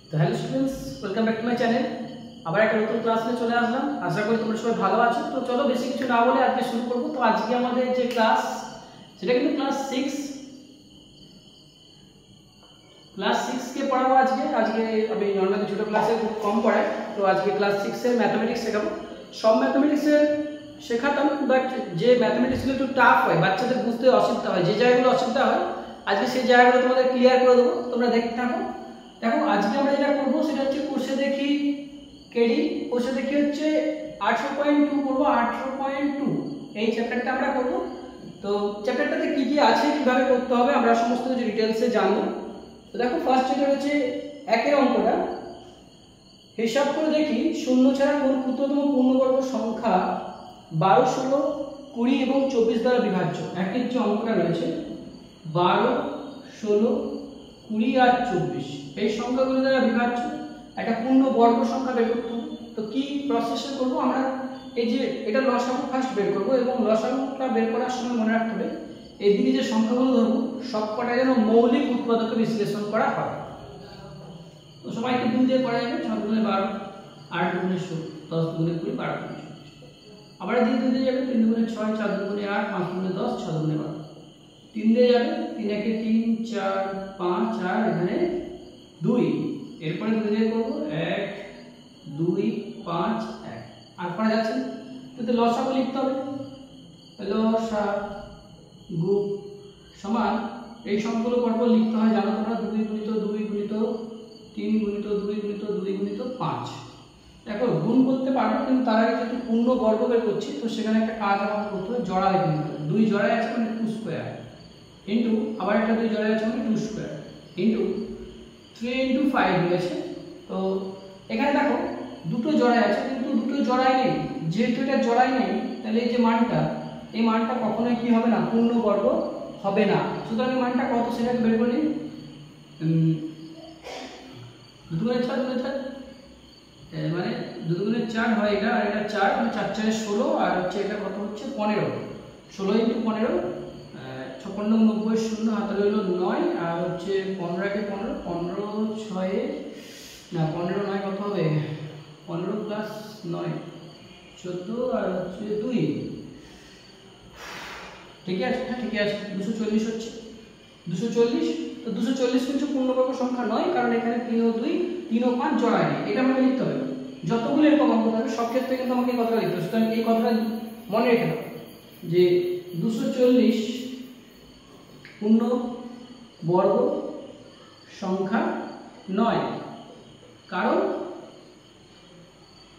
তো hello students, welcome back to my channel. আবার একটা নতুন ক্লাস নিয়ে চলে আসলাম। আশা করি তোমরা সবাই ভালো আছো। তো চলো বেশি কিছু না বলে আজকে শুরু করব। তো আজকে আমাদের যে ক্লাস, সেটা কিন্তু ক্লাস 6 কে পড়াবো আজকে। আমি নর্মালি ছোট ক্লাসে খুব কম পড়াই, তো আজকে ক্লাস 6 এর ম্যাথমেটিক্স শেখাবো। সব ম্যাথমেটিক্সের শেখাতাম, বাট যে ম্যাথমেটিক্সগুলো একটু টাফ হয়, বাচ্চাদের বুঝতে অসুবিধা হয়, যে জায়গাগুলো অসুবিধা হয় আজকে সেই জায়গাগুলো তোমাদের ক্লিয়ার করে দেবো। তোমরা দেখতে থাকো। দেখো আজকে আমরা যেটা করবো সেটা হচ্ছে কোর্সে দেখি কেডি। কোর্সে দেখি হচ্ছে 18.2 করবো। 18.2 এই চ্যাপ্টারটা আমরা করবো। তো চ্যাপ্টারটাতে কি কি আছে, কিভাবে করতে হবে, আমরা সমস্ত কিছু ডিটেলসে জানবো। তো দেখো ফার্স্ট যেটা হচ্ছে একের অঙ্কটা। হিসাব করে দেখি শূন্য ছাড়া কোন ক্ষুদ্রতম পূর্ণবর্গ সংখ্যা 12, 16, 20 এবং 24 দ্বারা বিভাজ্য। একের যে অঙ্কটা রয়েছে 12, 16, 20 আর 24, এই সংখ্যাগুলো দ্বারা বিভাজ্য একটা পূর্ণ বর্গ সংখ্যা বের করতে হবে। তো কি প্রসেসে করব আমরা, এই যে এটা লসাগু ফার্স্ট বের করব, এবং লসাগুটা বের করার সময় মনে রাখতে হবে এইদিকে যে সংখ্যাগুলো ধরবো সবকটা যেন মৌলিক উৎপাদকে বিশ্লেষণ করা হয়। তো সবাইকে 2 দিয়ে করা যাবে। 6 গুণে 12, 8 গুণে 16, 10 গুণে 20, 12 গুণে 24। আবার 2 দিয়ে যাবে, 3 গুণে 6, 4 গুণে 8, 5 গুণে 10, 6 গুণে 12। 3 দিয়ে যাবে, 3 একে 3, 4, 5 আর এখানে 2। এরপরে 2 দিয়ে করব 1, 2, 5, 1। আর করা যাচ্ছে না, কিন্তু লসাগু লিখতে হবে। লসাগু সমান এই সংখ্যাগুলো পরপর লিখতে হয়, জানো তোমরা। 2 গুণিত 2 গুণিত 3 গুণিত 2 গুণিত 2 গুণিত 5। দেখো গুণ করতে পারবো, কিন্তু তার আগে যেহেতু পূর্ণ বর্গ বের করছি, তো সেখানে একটা কাজ আমাকে করতে হবে, জোড়া লিখে নিতে হবে। 2 জোড়ায় আছে মানে 2 স্কয়ার, ইন্টু আবার একটা 2 জোড়ায় আছে মানে 2 স্কয়ার, ইন্টু 3 ইন্টু 5 রয়েছে। তো এখানে দেখো দুটো জোড়ায় আছে, কিন্তু দুটো জোড়ায় নেই। যেহেতু এটা জোড়ায় নেই, তাহলে এই যে মানটা, এই মানটা কখনোই কি হবে না, পূর্ণ বর্গ হবে না। সুতরাং এই মানটা কত সেটাকে বের করে নিই। 2 গুণে 4, 2 গুণে 4 মানে 2 গুণে 4 হয় এটা, আর এটা 4 মানে 4 4 16, আর হচ্ছে এটা কত হচ্ছে 15। 16 ইন্টু 15, 56, 90, 0 হাতে রইল 9, আর হচ্ছে 15 কে 15, 15 6 না 15 9 কত হবে, 15 প্লাস 9 14, আর হচ্ছে 2। ঠিক আছে, হ্যাঁ ঠিক আছে, 240 হচ্ছে 240। তো 240 কিন্তু পূর্ণবর্গ সংখ্যা নয়, কারণ এখানে 3 ও 2, 3 ও 5 জোড়ায় নেই। এটা আমাকে লিখতে হবে। যতগুলো এরকম অঙ্ক থাকবে সব ক্ষেত্রে কিন্তু আমাকে এই কথাটা লিখতে হবে। সুতরাং এই কথাটা মনে রেখে নাও যে 240 পূর্ণ বর্গ সংখ্যা নয়, কারণ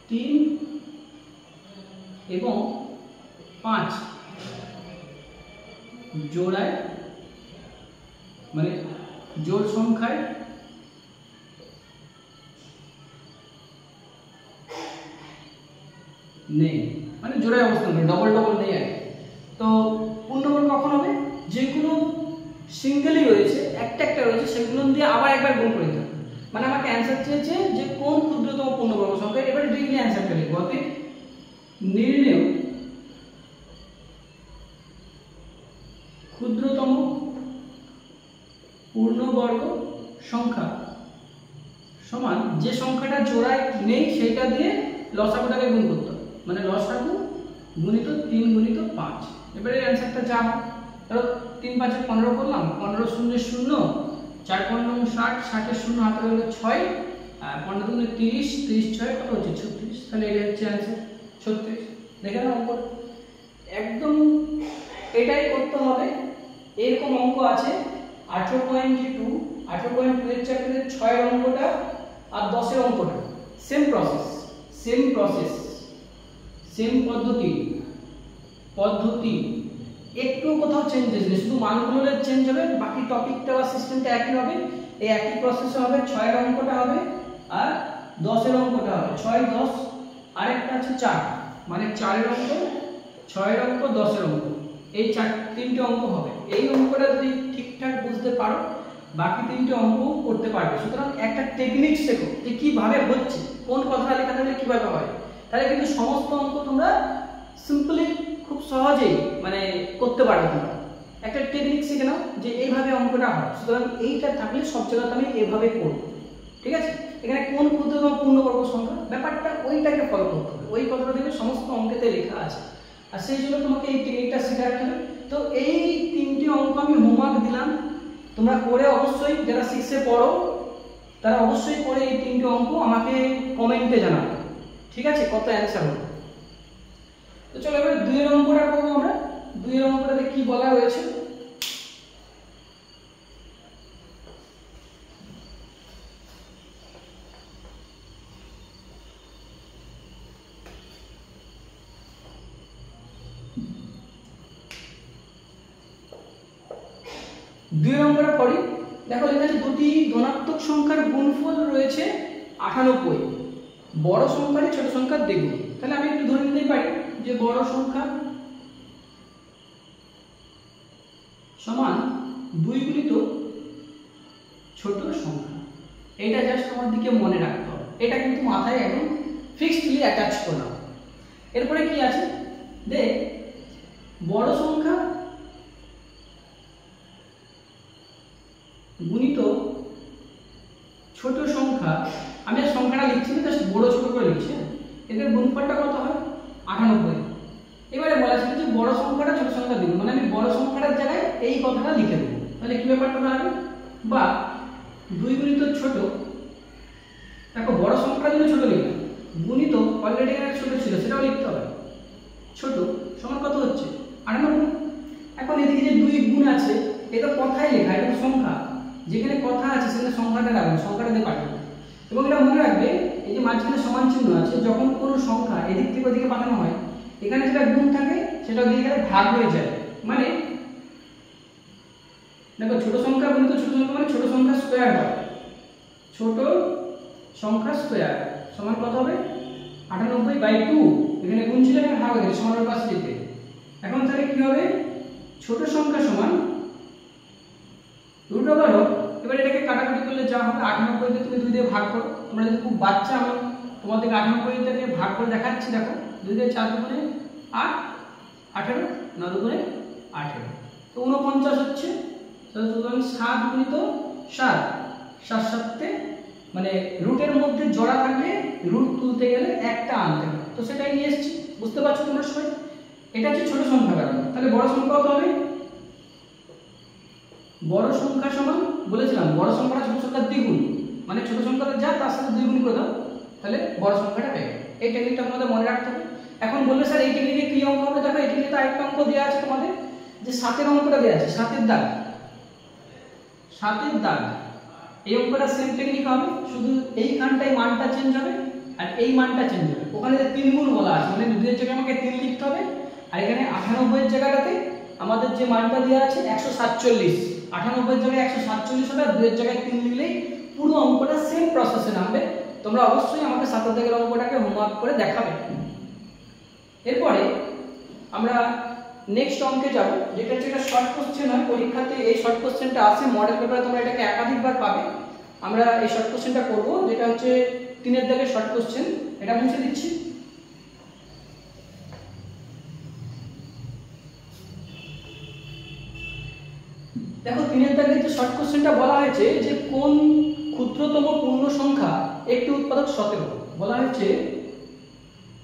3 এবং 5 জোড়ায় মানে জোড় সংখ্যায় নেই, মানে জোড়ায় অবস্থান করে, ডবল ডবল নেই আর। তো পূর্ণবর্গ কখন হবে, যেগুলো সিঙ্গেলই রয়েছে, একটা একটা রয়েছে, সেগুলো দিয়ে আবার একবার গুণ করে দিতে হবে। মানে আমাকে অ্যান্সার চেয়েছে যে কোন ক্ষুদ্রতম পূর্ণবর্গ সংখ্যা। এবারে ডিগ্রি অ্যান্সারটা লিখবো। অতএব নির্ণেয় ক্ষুদ্রতম পূর্ণবর্গ সংখ্যা সমান যে সংখ্যাটা জোড়ায় নেই সেটা দিয়ে লসাগুটাকে গুণ করতে হবে, মানে লসাগু গুণিত 3 গুণিত 5। এবারে অ্যান্সারটা যা হয়, ধরো 3 5 15 করলাম, 15 0 0, 4 15 60, 60 0 হাতে রইল 6, আর 15 দুগুণে 30, 30 6 কত হচ্ছে 36। তাহলে এটা হচ্ছে অ্যান্সার 36। দেখে নাও অঙ্ক একদম এটাই করতে হবে। এরকম অঙ্ক আছে 18.2 এর চ্যাপ্টারের 6 এর অঙ্কটা আর 10 এর অঙ্কটা সেম প্রসেস, সেম পদ্ধতি, একটু কোথাও চেঞ্জেস নেই, শুধু মানগুলোর চেঞ্জ হবে, বাকি টপিকটা বা সিস্টেমটা একই হবে। এই একই প্রসেসে হবে। 6 এর অঙ্কটা হবে আর 10 এর অঙ্কটা হবে। 6 10 আরেকটা আছে 4, মানে 4 এর অঙ্ক, 6 এর অঙ্ক, 10 এর অঙ্ক, এই 3টে অঙ্ক হবে। এই অঙ্কটা যদি ঠিকঠাক বুঝতে পারো, বাকি 3টে অঙ্ক করতে পারবে। সুতরাং একটা টেকনিক শেখো যে কিভাবে হচ্ছে, কোন কথাটা লেখা থাকলে কিভাবে হয়, তাহলে কিন্তু সমস্ত অঙ্ক তোমরা সিম্পলি খুব সহজেই মানে করতে পারবে। তোমরা একটা টেকনিক শিখে নাও যে এইভাবে অঙ্কটা হয়। সুতরাং এইটা থাকলে সব জায়গাতে আমি এভাবে করব। ঠিক আছে। এখানে কোন ক্ষুদ্রতম পূর্ণবর্গ সংখ্যা, ব্যাপারটা ওইটাকে ফলো করতে হবে। ওই কথাটা দেখবে সমস্ত অঙ্কেতে লেখা আছে, আর সেই জন্য তোমাকে এই টেকনিকটা শিখে রাখতে হবে। তো এই 3টি অঙ্ক আমি হোমওয়ার্ক দিলাম, তোমরা করে অবশ্যই, যারা 6 এ পড়ো তারা অবশ্যই করে এই 3টি অঙ্ক আমাকে কমেন্টে জানাবে, ঠিক আছে, কত অ্যান্সার হলো। তো চলো এবার 2 এর অঙ্কটা করবো আমরা। 2 এর অঙ্কটাতে কি বলা হয়েছে, দুই নম্বরে পড়ি। দেখো লেখা আছে দুটি ধনাত্মক সংখ্যার গুণফল রয়েছে 98, বড় সংখ্যার ছোট সংখ্যার দ্বিগুণ। তাহলে আমি একটু ধরে নিতে পারি যে বড় সংখ্যা সমান 2 গুণিত ছোট সংখ্যা। এটা জাস্ট তোমার দিকে মনে রাখতে হবে, এটা কিন্তু মাথায় একদম ফিক্সডলি অ্যাটাচ করলাম। এরপরে কি আছে, দেখ বড় সংখ্যা গুণিত ছোট সংখ্যা, আমি আর সংখ্যাটা লিখছি না, জাস্ট বড় ছোট করে লিখছি। এদের গুণফলটা কত হয় 98। এবারে বলা ছিল যে বড় সংখ্যাটা ছোট সংখ্যা দ্বিগুণ, মানে আমি বড় সংখ্যাটার জায়গায় এই কথাটা লিখে দেবো। তাহলে কি ব্যাপারটা দাঁড়াবে, বা 2 গুণিত ছোট, দেখো বড় সংখ্যাটা যদি ছোট লিখলাম, গুণিত অলরেডি এখানে ছোট ছিল সেটাও লিখতে হবে, ছোট সমান কত হচ্ছে 98। এখন এদিকে যে 2 গুণ আছে এটা কথাই লেখা, এটা সংখ্যা, যেখানে কথা আছে সেখানে সংখ্যাটা রাখবে, সংখ্যাটা দিয়ে পাঠাবে। এবং এটা মনে রাখবে এই যে মাঝখানে সমান চিহ্ন আছে, যখন কোনো সংখ্যা এদিক থেকে ওদিকে পাঠানো হয়, এখানে যেটা গুণ থাকে সেটা দিয়ে গেলে ভাগ হয়ে যায়। মানে দেখো ছোট সংখ্যা গুণিত ছোট সংখ্যা মানে ছোট সংখ্যা স্কয়ার হয়, ছোট সংখ্যা স্কয়ার সমান কত হবে 98/2। এখানে গুণ ছিল, এখানে ভাগ হয়ে গেছে, সমানের পাশে যেতে। এখন তাহলে কি হবে, ছোট সংখ্যা সমান √। এবার এটাকে কাটাকুটি করলে যা হবে 98 কে তুমি 2 দিয়ে ভাগ করো। তোমরা যদি খুব বাচ্চা, আমি তোমাদেরকে 98 টাকে ভাগ করে দেখাচ্ছি। দেখো 2 দিয়ে 4 দুগুণে 8, 18, 9 দুগুণে 18, তো 49 হচ্ছে। সুতরাং 7 গুণিত 7, 7 7 মানে রুটের মধ্যে জোড়া থাকলে রুট তুলতে গেলে একটা আনতে হবে, তো সেটাই নিয়ে এসেছি। বুঝতে পারছো তোমরা সবাই? এটা হচ্ছে ছোট সংখ্যা কারণ। তাহলে বড় সংখ্যা কত হবে, বড় সংখ্যা সমান বলেছিলাম বড় সংখ্যাটা ছোট সংখ্যার দ্বিগুণ, মানে ছোট সংখ্যাটা যা তার সাথে 2 গুণ করে দাও, তাহলে বড় সংখ্যাটা পেয়ে। এই টেকনিকটা তোমাদের মনে রাখতে হবে। এখন বলবে স্যার এই টেকনিকে কি অঙ্ক হবে, দেখো এই টেকনিকে আরেকটা অঙ্ক দেওয়া আছে তোমাদের, যে 7 এর অঙ্কটা দেওয়া আছে, 7 এর দাগ, 7 এর দাগ। এই অঙ্কটা সেম টেকনিক হবে, শুধু এইখানটায় মানটা চেঞ্জ হবে আর এই মানটা চেঞ্জ হবে। ওখানে যে 3 গুণ বলা আছে, মানে 2 এর জায়গায় আমাকে 3 লিখতে হবে, আর এখানে 98 এর জায়গাটাতে আমাদের যে মানটা দেওয়া আছে 147, 98 এর জায়গায় 147 হবে, 2 এর জায়গায় 3 লিখলেই পুরো অঙ্কটা সেম প্রসেসে নামবে। তোমরা অবশ্যই আমাকে 7 এর দাগের অঙ্কটাকে হোমওয়ার্ক করে দেখাবে। এরপরে আমরা নেক্সট অঙ্কে যাব, যেটা হচ্ছে একটা শর্ট কোশ্চেন হয় পরীক্ষাতে। এই শর্ট কোশ্চেনটা আসে মডেল পেপারে, তোমরা এটাকে একাধিকবার পাবে। আমরা এই শর্ট কোশ্চেনটা করব, যেটা হচ্ছে 3 এর দাগের শর্ট কোশ্চেন। এটা মুছে দিচ্ছি। দেখো 3 এর দাগের যে শর্ট কোশ্চেনটা বলা হয়েছে যে কোন ক্ষুদ্রতম পূর্ণ সংখ্যা একটি উৎপাদক 17 বলা হয়েছে।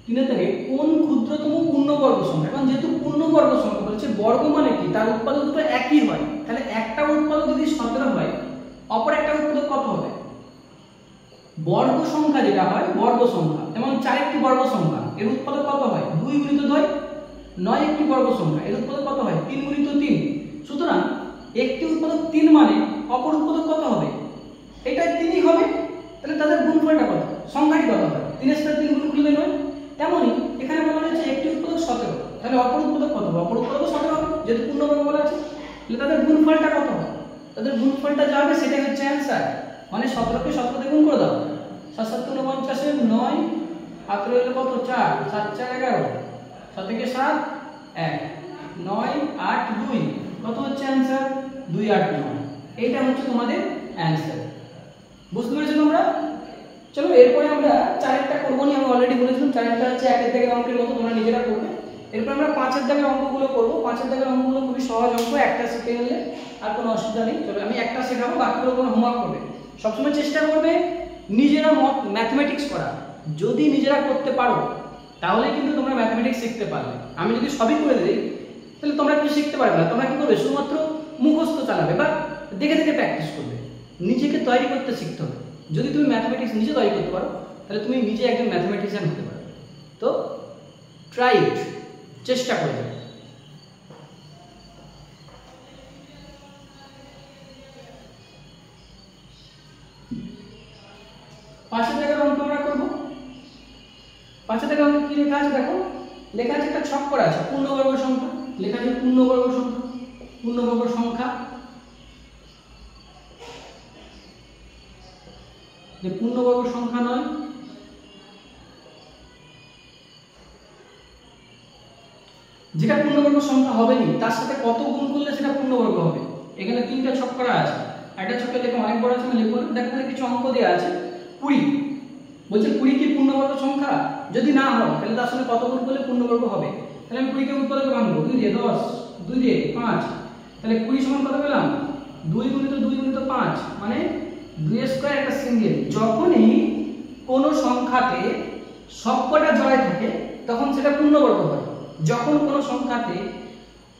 3 এর দাগে কোন ক্ষুদ্রতম পূর্ণবর্গ সংখ্যা। এখন যেহেতু পূর্ণবর্গ সংখ্যা বলছে, বর্গ মানে কি, তার উৎপাদক দুটো একই হয়, তাহলে একটা উৎপাদক যদি 17 হয়, অপর একটা উৎপাদক কত হবে, বর্গ সংখ্যা যেটা হয় বর্গ সংখ্যা। যেমন 4 একটি বর্গ সংখ্যা, এর উৎপাদক কত হয় 2 গুণিত 2। 9 একটি বর্গ সংখ্যা, এর উৎপাদক কত হয় 3 গুণিত 3। সুতরাং একটি উৎপাদক 3 মানে অপর উৎপাদক কত হবে, এটা 3ই হবে। তাহলে তাদের গুণফলটা কত, সংখ্যাটি কত হবে, 3 এর সাথে 3 গুণ করলে 9। তেমনি এখানে বলা হয়েছে একটি উৎপাদক 17, তাহলে অপর উৎপাদক কত হবে, অপর উৎপাদক 17 হবে, যেহেতু পূর্ণবর্গ বলা আছে। তাহলে তাদের গুণফলটা কত হবে, তাদের গুণফলটা যা হবে সেটাই হচ্ছে অ্যানসার। মানে 17 কে 17 দিয়ে গুণ করে দাও, 7 7 49 9, হাত রইল কত 4, 7 4 11, 7 থেকে 7 1, 9 8 2, কত হচ্ছে অ্যানসার 2 8 9। এইটা হচ্ছে তোমাদের অ্যানসার। বুঝতে পেরেছো তোমরা? চলো এরপরে আমরা 4টা করবো নি, আমি অলরেডি বলেছিলাম 4টা হচ্ছে 1 এর দাগের অঙ্কের মতো, তোমরা নিজেরা করবে। এরপর আমরা 5 এর দাগের অঙ্কগুলো করব। 5 এর দাগের অঙ্কগুলো খুবই সহজ অঙ্ক, একটা শিখে গেলে আর কোনো অসুবিধা নেই। চলো আমি একটা শেখাবো, বাকিগুলো কোনো হোমওয়ার্ক করবে। সবসময় চেষ্টা করবে নিজেরা ম্যাথমেটিক্স করা। যদি নিজেরা করতে পারো তাহলে কিন্তু তোমরা ম্যাথমেটিক্স শিখতে পারবে। আমি যদি সবই করে দিই তাহলে তোমরা কিছু শিখতে পারবে না। তোমরা কি করবে, শুধুমাত্র মুখস্থ চালাবে বা দেখে দেখে প্র্যাকটিস করবে। নিজেকে তৈরি করতে শিখতে হবে। যদি তুমি ম্যাথমেটিক্স নিজে তৈরি করতে পারো তাহলে তুমি নিজে একজন ম্যাথমেটিশিয়ান হতে পারবে। তো ট্রাই ইট, চেষ্টা করে যাবে। পাঁচের জায়গার অঙ্ক আমরা করবো। পাঁচের জায়গার অঙ্ক কি লেখা আছে দেখো, লেখা আছে একটা ছক করা আছে পূর্ণবর্গ সংখ্যা, লেখা আছে পূর্ণবর্গ সংখ্যা। পূর্ণবর্গ সংখ্যা, যে পূর্ণবর্গ সংখ্যা নয়, যেটা পূর্ণবর্গ সংখ্যা হবে নি তার সাথে কত গুণ করলে সেটা পূর্ণবর্গ হবে। এখানে তিনটা ছক করা আছে। একটা ছকে দেখো অনেক বড় আছে, লিখবো না, দেখো কিছু অঙ্ক দেওয়া আছে। 20 বলছে 20 কি পূর্ণবর্গ সংখ্যা? যদি না হয় তাহলে তার সাথে কত গুণ করলে পূর্ণবর্গ হবে। তাহলে আমি 20 কে উৎপাদকে ভাঙবো, 2 দিয়ে 10, 2 দিয়ে 5, তাহলে 20 সমান কত পেলাম? 2 গুণিত 2 গুণিত 5 মানে 2 স্কয়ার একটা সিঙ্গেল। যখনই কোন সংখ্যাতে সবকটা জয় থাকে তখন সেটা পূর্ণবর্গ হয়। যখন কোন সংখ্যাতে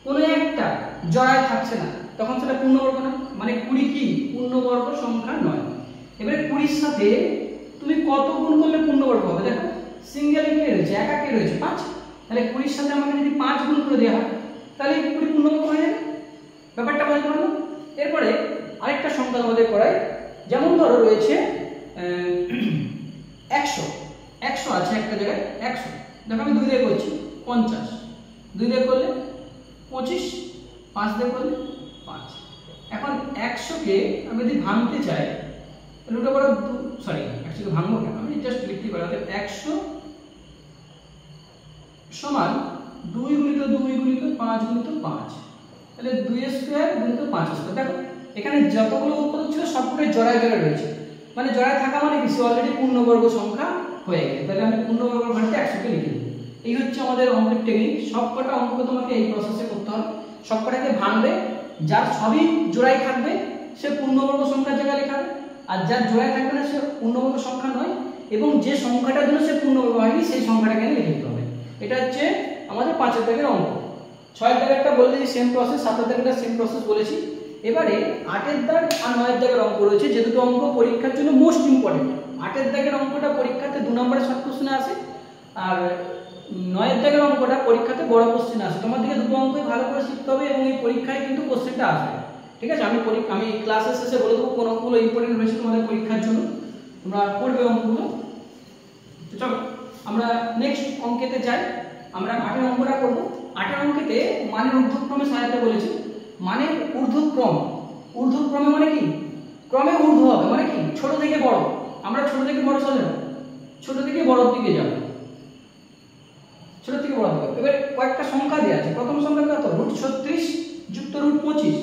কোনো একটা জয় থাকছে না তখন সেটা পূর্ণবর্গ না। মানে 20 কি পূর্ণবর্গ সংখ্যা নয়। এবারে 20 এর সাথে তুমি কত গুণ করলে পূর্ণবর্গ হবে? দেখো সিঙ্গেল কে রয়েছে, একা কে রয়েছে 5, তাহলে 20 এর সাথে আমাকে যদি 5 গুণ করে দেওয়া হয় তাহলে 20 পূর্ণবর্গ হয়ে যাবে। ব্যাপারটা বুঝতে পারলো? এরপরে আরেকটা সংখ্যা আমাদের করায়, যেমন ধরো রয়েছে 100 আছে একটা জায়গায় 100, দেখো আমি 2 দিয়ে করছি 50, 2 দিয়ে করলে 25, 5 দিয়ে করলে 5। এখন 100 কে আমি যদি ভাঙতে চাই তাহলে ওটা বড় সরি 100 কে ভাঙবো কেন, আমি জাস্ট লিখতে পারি 100 সমান 2 গুণিত 2 গুণিত 5 গুণিত 5, তাহলে 2 স্কয়ার গুণিত 5 স্কয়ার। দেখো এখানে যতগুলো উৎপাদক ছিল সবগুলোই জড়ায় জড়ায় রয়েছে। মানে জড়ায় থাকা মানে কি, অলরেডি পূর্ণবর্গ সংখ্যা হয়ে গেছে। তাহলে আমি পূর্ণবর্গ ঘরতে 100 কে লিখে দেব। এই হচ্ছে আমাদের অঙ্কের টেকনিক। সবকটা অঙ্ক তোমাকে এই প্রসেসে করতে হবে। সবকটাকে ভাঙবে, যার সবই জোড়ায় থাকবে সে পূর্ণবর্গ সংখ্যার জায়গায় লেখাবে, আর যার জোড়ায় থাকবে না সে পূর্ণবর্গ সংখ্যা নয়, এবং যে সংখ্যাটার জন্য সে পূর্ণবর্গ হয়নি সেই সংখ্যাটাকে লিখে দিতে হবে। এটা হচ্ছে আমাদের 5 দাগের অঙ্ক। 6 দাগেরটা বলে দিয়েছি সেম প্রসেস, 7 দাগেরটা সেম প্রসেস বলেছি। এবারে 8 দাগ আর 9 দাগের অঙ্ক রয়েছে, যে দুটো অঙ্ক পরীক্ষার জন্য মোস্ট ইম্পর্টেন্ট। 8 দাগের অঙ্কটা পরীক্ষাতে 2 নম্বরের শর্ট কোশ্চেনে আসে, আর 9 দাগের অঙ্কটা পরীক্ষাতে বড় কোশ্চেন আসে। তোমাদেরকে দুটো অঙ্কই ভালো করে শিখতে হবে এবং এই পরীক্ষায় কিন্তু কোশ্চেনটা আসবে। ঠিক আছে, আমি ক্লাসের শেষে বলে দেবো কোন অঙ্কগুলো ইম্পর্টেন্ট হয়েছে তোমাদের পরীক্ষার জন্য, তোমরা পড়বে অঙ্কগুলো। তো চলো আমরা নেক্সট অঙ্কেতে যাই। আমরা 8 অঙ্কটা করব। 8 অঙ্কেতে মানের ঊর্ধ্বক্রমে সাজাতে বলেছি। মানের ঊর্ধ্বক্রমে মানে কি, ক্রমে ঊর্ধ্ব হবে মানে কি, ছোট থেকে বড়। আমরা ছোট থেকে বড় সাজাবো, ছোট থেকে বড়র দিকে যাব, ছোট থেকে বড় দিকে। এবার কয়েকটা সংখ্যা দেওয়া আছে। প্রথম সংখ্যা কত, √36 যুক্ত √25,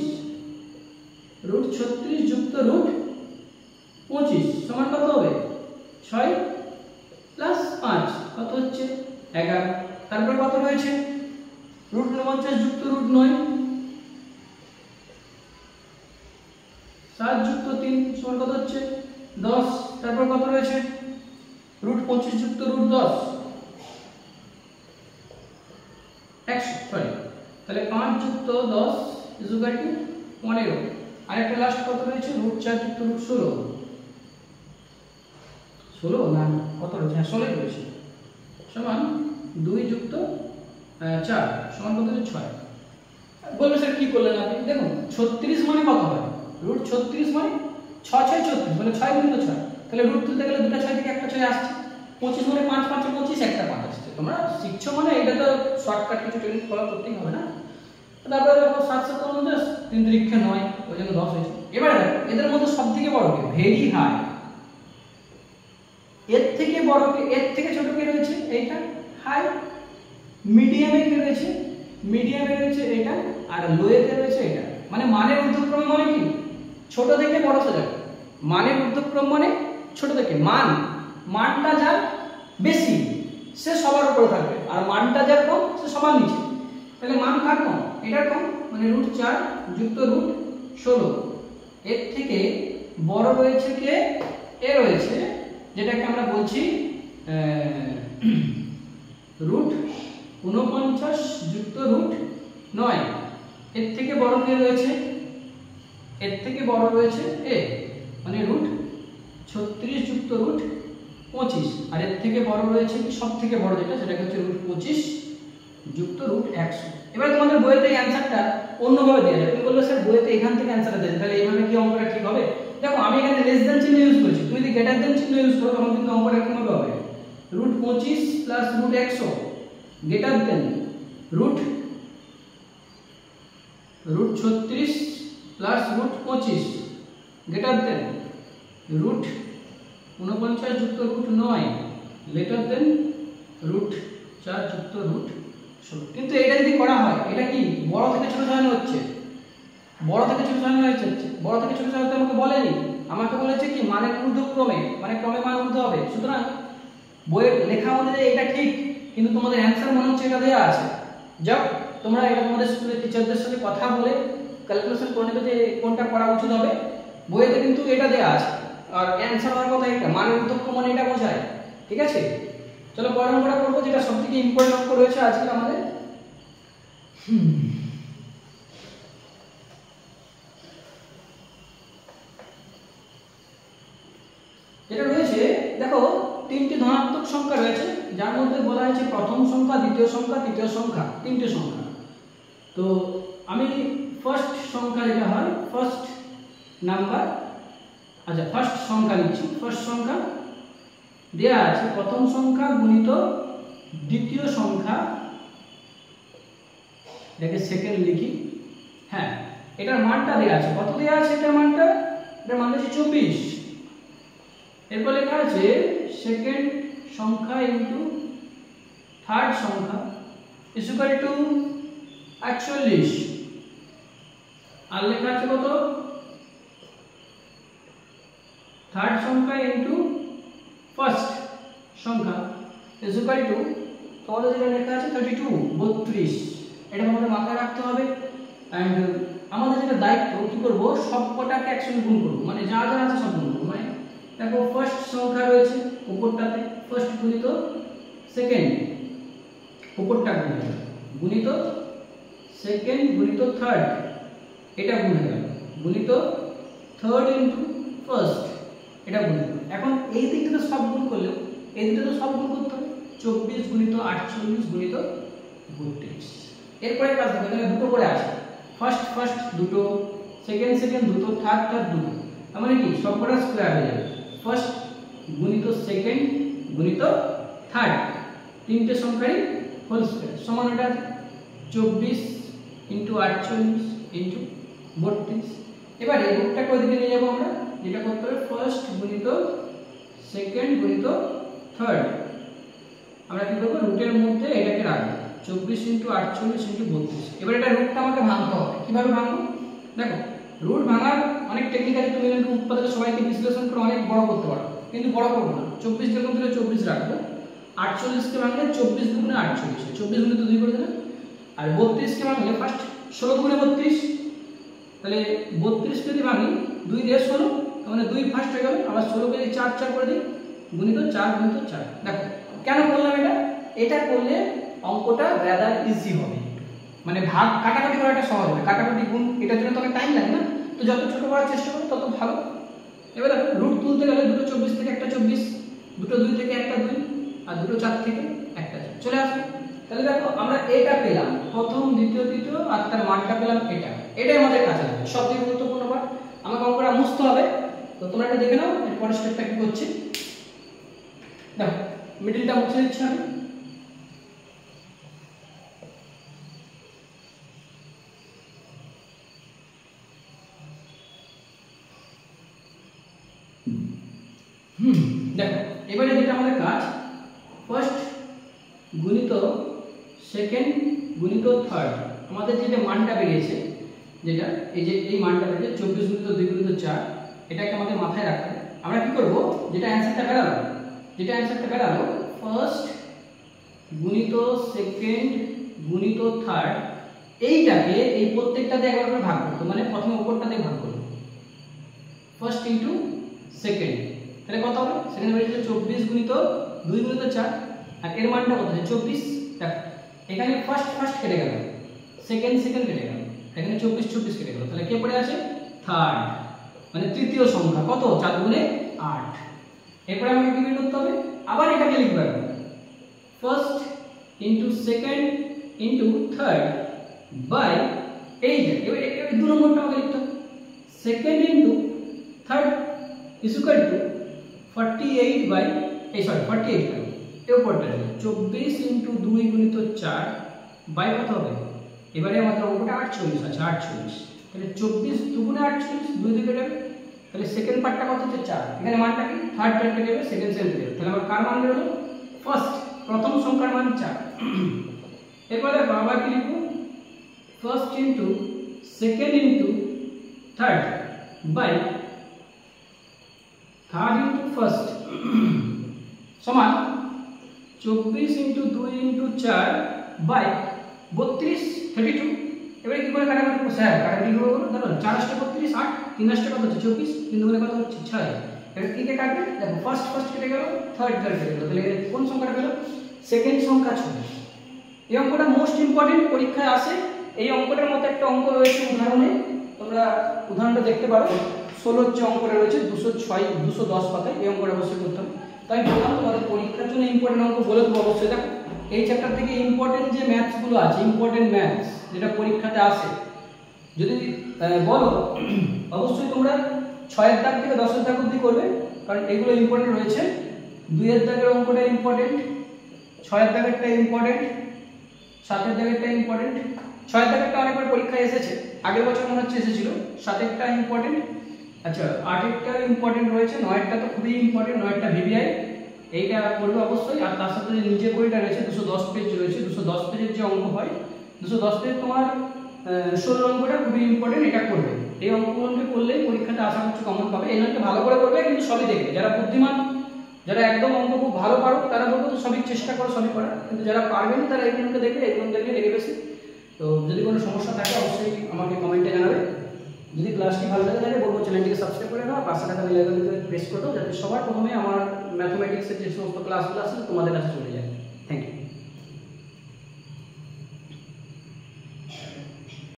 √36 যুক্ত √25 সমান কত হবে? 6 প্লাস 5 কত হচ্ছে 11। তারপর কত রয়েছে, √49 যুক্ত √9, 7 যুক্ত 3 সমান কত হচ্ছে 10। তারপর কত রয়েছে, √25 যুক্ত √10, 100 সরি, তাহলে 5 যুক্ত 10 ইকুয়াল টু 15। আরেকটা লাস্ট কত রয়েছে, √4 যুক্ত √16, 16 না কত রয়েছে, হ্যাঁ 16 রয়েছে, সমান 2 যুক্ত 4 সমান কত হচ্ছে 6। বলবে স্যার কি করলেন আপনি? দেখুন 36 মানে কত হয়, √36 মানে 6 6 36 মানে 6 গুণিত 6, তাহলে রুট তুলতে গেলে দুটো 6 থেকে একটা 6 আসছে। 25 মানে 5 5 25, একটা 5 আসছে। তোমরা শিখছো মানে এটা তো শর্টকাট কিছু টেকনিক ফলো করতেই হবে না। তারপরে দেখো 7 7 49, 3 3 9, ওই জন্য 10 হয়েছে। এবারে দেখো এদের মধ্যে সবথেকে বড় কে, ভেরি হাই। এর থেকে বড় কে, এর থেকে ছোট কে রয়েছে, এইটা হাই। মিডিয়ামে কে রয়েছে, মিডিয়ামে রয়েছে এটা, আর লোয়েতে রয়েছে এটা। মানে মানের ঊর্ধ্বক্রমে মানে কি, ছোট থেকে বড় সাজাবে। মানের ঊর্ধ্বক্রম মানে ছোট থেকে, মানটা যার বেশি সে সবার উপরে থাকবে, আর মানটা যার কম সে সবার নিচে। তাহলে মান কার কম, এটার কম, মানে √4 যুক্ত √16। এর থেকে বড় রয়েছে কে, এ রয়েছে যেটাকে আমরা বলছি রুট 49 যুক্ত রুট 9। এর থেকে বড় কে রয়েছে? এর থেকে বড় রয়েছে এ, মানে রুট 36 যুক্ত রুট 25। আর এর থেকে বড় রয়েছে সব থেকে বড় যেটা, সেটা হচ্ছে রুট 25 যুক্ত রুট 100। এবার তোমাদের বইতে এই অ্যানসারটা অন্যভাবে দেওয়া যায়। তুমি বলবে স্যার বইতে এখান থেকে অ্যানসারটা দেন, তাহলে এইভাবে কি অঙ্কটা ঠিক হবে? দেখো আমি এখানে লেস দ্যান চিহ্ন ইউজ করেছি, তুমি যদি গ্রেটার দ্যান চিহ্ন ইউজ করো তখন কিন্তু অঙ্কটা এরকম হবে, root 25 plus root 100 greater than root 36 plus root 25 greater than root 49 যুক্ত রুট 9 গ্রেটার দেন রুট 4 যুক্ত রুট 16। কিন্তু এটা যদি করা হয়, এটা কি বড় থেকে ছোট সাজানো হচ্ছে? বড় থেকে ছোট সাজানো হচ্ছে। বড় থেকে ছোট সাজাতে আমাকে বলেনি, আমাকে বলেছে কি মানের ঊর্ধ্বক্রমে, মানে ক্রমে মান উঠতে হবে। সুতরাং বইয়ের লেখা অনুযায়ী এটা ঠিক, কিন্তু তোমাদের অ্যানসার মনে হচ্ছে এটা দেওয়া আছে। যাও তোমরা এটা তোমাদের স্কুলের টিচারদের সাথে কথা বলে ক্যালকুলেশন করে নেবে যে কোনটা করা উচিত হবে। বইতে কিন্তু এটা দেওয়া আছে, আর অ্যানসার হওয়ার কথা এটা, মানের ঊর্ধ্বক্রম মানে এটা বোঝায়। ঠিক আছে, চলো পরের অঙ্কটা করবো, যেটা সবথেকে ইম্পর্টেন্ট অঙ্ক রয়েছে আজকে আমাদের। এটা রয়েছে, দেখো তিনটি ধনাত্মক সংখ্যা রয়েছে, যার মধ্যে বলা হয়েছে প্রথম সংখ্যা, দ্বিতীয় সংখ্যা, তৃতীয় সংখ্যা, তিনটে সংখ্যা। তো আমি ফার্স্ট সংখ্যা যেটা হয়, ফার্স্ট নাম্বার, আচ্ছা ফার্স্ট সংখ্যা লিখছি। ফার্স্ট সংখ্যা দেয়া আছে প্রথম সংখ্যা গুণিত দ্বিতীয় সংখ্যা, এটাকে সেকেন্ড লিখি। হ্যাঁ, এটার মানটা দেয়া আছে, কত দেয়া আছে এটার মানটা? এটার মান হচ্ছে 24। এরপর লেখা আছে সেকেন্ড সংখ্যা ইনটু থার্ড সংখ্যা ইজ ইকুয়াল টু 48। আর লেখা আছে কত? থার্ড সংখ্যা ইনটু ফার্স্ট সংখ্যা ইজ ইকুয়াল টু, তোমাদের যেটা লেখা আছে 32। এটা আমাদের মাথায় রাখতে হবে। এন্ড আমাদের যেটা দায়িত্ব, কি করব, সব কটাকে একসঙ্গে গুণ করব, মানে যা যা আছে সব গুণ করব। মানে দেখো ফার্স্ট সংখ্যা রয়েছে উপরটাতে, ফার্স্ট গুণিত সেকেন্ড, উপরটা গুণিত সেকেন্ড গুণিত থার্ড, এটা গুণ হয়ে গেল, গুণিত থার্ড ইনটু ফার্স্ট, এটা গুণ হয়ে গেল। এখন এই দিকটাতে সব গুণ করলে এই দিকটাতে সব গুণ করতে হবে, 24 গুণিত 48 গুণিত 32। এরপরে কাজ দেখো, এখানে দুটো করে আছে, ফার্স্ট ফার্স্ট দুটো, সেকেন্ড সেকেন্ড দুটো, থার্ড থার্ড দুটো, তার মানে কি সবকটা স্কয়ার হয়ে যাবে। ফার্স্ট গুণিত সেকেন্ড গুণিত থার্ড, তিনটে সংখ্যারই হোল স্কয়ার সমান এটা 24 ইনটু 48 ইনটু 32। এবার এই রুটটাকে ওইদিকে নিয়ে যাবো আমরা, যেটা করতে হবে ফার্স্ট গুণিত সেকেন্ড গুণিত থার্ড। আমরা কি করবো, রুটের মধ্যে এটাকে রাখবো 24 ইনটু 48 ইনটু 32। এবার এটা রুটটা আমাকে ভাঙতে হবে। কিভাবে ভাঙবো? দেখো রুট ভাঙার অনেক টেকনিক্যালি, তুমি কিন্তু উৎপাদক সবাইকে বিশ্লেষণ করে অনেক বড় করতে পারো, কিন্তু বড় করবো না। 24 যখন দিলে 24 রাখবো, 48 কে ভাঙলে 24 দুগুণে 48, 24 গুণে তো 2 করে দিলে। আর 32 কে ভাঙলে ফার্স্ট 16 গুণে 32, তাহলে 32 যদি ভাঙি 2 দিয়ে 16, মানে 2 ফার্স্ট হয়ে গেল। আবার 16 কে 4 4 করে দিই, গুণিত 4 গুণিত 4। দেখো কেন করলাম এটা? এটা করলে অঙ্কটা রাদার ইজি হবে, মানে ভাগ কাটাকাটি করাটা সহজ হবে। কাটাকাটি গুণ এটার জন্য তো অনেক টাইম লাগে না, তো যত ছোট করার চেষ্টা করো তত ভালো। এবার দেখো রুট তুলতে গেলে দুটো 24 থেকে একটা 24, দুটো 2 থেকে একটা 2, আর দুটো 4 থেকে একটা 4 চলে আসবে। তাহলে দেখো আমরা এটা পেলাম, প্রথম দ্বিতীয় তৃতীয়, আর তার মানটা পেলাম এটা। এটাই আমাদের কাছে আছে সবথেকে গুরুত্বপূর্ণ পার্ট। আমাকে অঙ্কটা মুছতে হবে, তো তোমরা এটা দেখে নাও এরপরের স্টেপটা কি করছি। দেখো মিডলটা মুছে দিচ্ছি আমি। দেখো এবারে যেটা আমাদের কাজ, ফার্স্ট গুণিত সেকেন্ড গুণিত থার্ড, আমাদের যেটা মানটা বেরিয়েছে, যেটা এই যে এই মানটা বেরিয়েছে 24 গুণিত 2 গুণিত 4, এটাকে আমাদের মাথায় রাখতে হবে। আমরা কি করব, যেটা অ্যানসারটা বেরালো, ফার্স্ট গুণিত সেকেন্ড গুণিত থার্ড, এইটাকে এই প্রত্যেকটাতে একবার করে ভাগ করতে, মানে প্রথমে উপরটাতে ভাগ করব, ফার্স্ট ইনটু সেকেন্ড তাহলে কত হবে? সেখানে বেরিয়েছে 24 গুণিত 2 গুণিত 4, আর এর মানটা কত আছে 24। দেখো এখানে ফার্স্ট কেটে গেল, সেকেন্ড কেটে গেল, এখানে 24 কেটে গেল, তাহলে কে পড়ে আছে? থার্ড, মানে তৃতীয় সংখ্যা। কত? 4 গুণে 8। এরপরে আমাকে কি বের করতে হবে? আবার এটাকে লিখতে হবে, first into second into third by এই দু নম্বরটা আমাকে লিখতে হবে, second into third is equal to 48 by 48 কেন এর উপরটা 24 ইনটু 2 গুণিত 4 বাই কত হবে? এবারে আমাদের অঙ্কটা 48 আছে, 48। তাহলে 24 দুগুণে 48, 2 দিয়ে কেটে যাবে, তাহলে সেকেন্ড পার্টটা কত হচ্ছে 4, এখানে মানটা কি? থার্ড পার্ট কেটে যাবে, সেকেন্ড কেটে যাবে, তাহলে আমার কার মান বের হলো? প্রথম সংখ্যার মান 4। এরপরে আবার কি লিখব? First into second into third by third into first সমান 24 ইনটু 2 ইনটু 4 বাই 32, 32। এবারে কি করে কাটাকাটি করব? স্যার কাটাকাটি করব, দেখো 4 আষ্টা 32, 8 3 আষ্টা কত হচ্ছে 24, 3 দুগুণে কত হচ্ছে 6। এবার কি কে কাটবে? দেখো ফার্স্ট কেটে গেল, থার্ড কেটে গেল, তাহলে কোন সংখ্যাটা পেল? সেকেন্ড সংখ্যা 6। এই অঙ্কটা মোস্ট ইম্পর্টেন্ট, পরীক্ষায় আসে। এই অঙ্কটার মতো একটা অঙ্ক রয়েছে উদাহরণে, তোমরা উদাহরণটা দেখতে পারো। 16 যে অঙ্কটা রয়েছে 210 পাতায়, এই অঙ্কটা অবশ্যই করতে হবে। তাই বললাম তোমাদের পরীক্ষার জন্য ইম্পর্টেন্ট অঙ্ক বলে দেবো অবশ্যই। দেখো এই চ্যাপ্টার থেকে ইম্পর্টেন্ট যে ম্যাথসগুলো আছে, ইম্পর্টেন্ট ম্যাথস যেটা পরীক্ষাতে আসে, যদি বলো অবশ্যই তোমরা 6 দাগ থেকে 10 দাগ অবধি করবে, কারণ এগুলো ইম্পর্টেন্ট রয়েছে। 2 দাগের অঙ্কটা ইম্পর্টেন্ট, 6 দাগেরটা ইম্পর্টেন্ট, 7 দাগেরটা ইম্পর্টেন্ট। 6 দাগেরটা অনেকবার পরীক্ষায় এসেছে, আগের বছর মনে হচ্ছে এসেছিল। 7টা ইম্পর্টেন্ট, আচ্ছা 8টা ইম্পর্টেন্ট রয়েছে, 9টা তো খুবই ইম্পর্টেন্ট, 9টা ভিভিআই, এইটা করবে অবশ্যই। আর তার সাথে যে নিচে বইটা রয়েছে 210 পেজ রয়েছে, 210 পেজের যে অঙ্ক হয় 210 পেজ তোমার 16 অঙ্কটা খুবই ইম্পর্টেন্ট, এটা করবে। এই অঙ্কগুলোকে করলেই পরীক্ষাতে আশা করছি কমন পাবে। এই নয়কে ভালো করে করবে, কিন্তু সবই দেখবে। যারা বুদ্ধিমান, যারা একদম অঙ্ক খুব ভালো পারো, তারা বলবো তো সবই চেষ্টা করো, সবই করার। কিন্তু যারা পারবে না তারা এইগুলোকে দেখবে, এইগুলো দেখলে লেগে বেশি। তো যদি কোনো সমস্যা থাকে অবশ্যই আমাকে কমেন্টে জানাবে। যদি ক্লাসটি ভালো লাগে তাহলে বলবো চ্যানেলটিকে সাবস্ক্রাইব করে দাও, পাশে থাকা বেল আইকনটিকে প্রেস করে দাও, যাতে সবার প্রথমে আমার ম্যাথমেটিক্সের যে সমস্ত ক্লাসগুলো আছে তোমাদের কাছে চলে যায়। Thank you.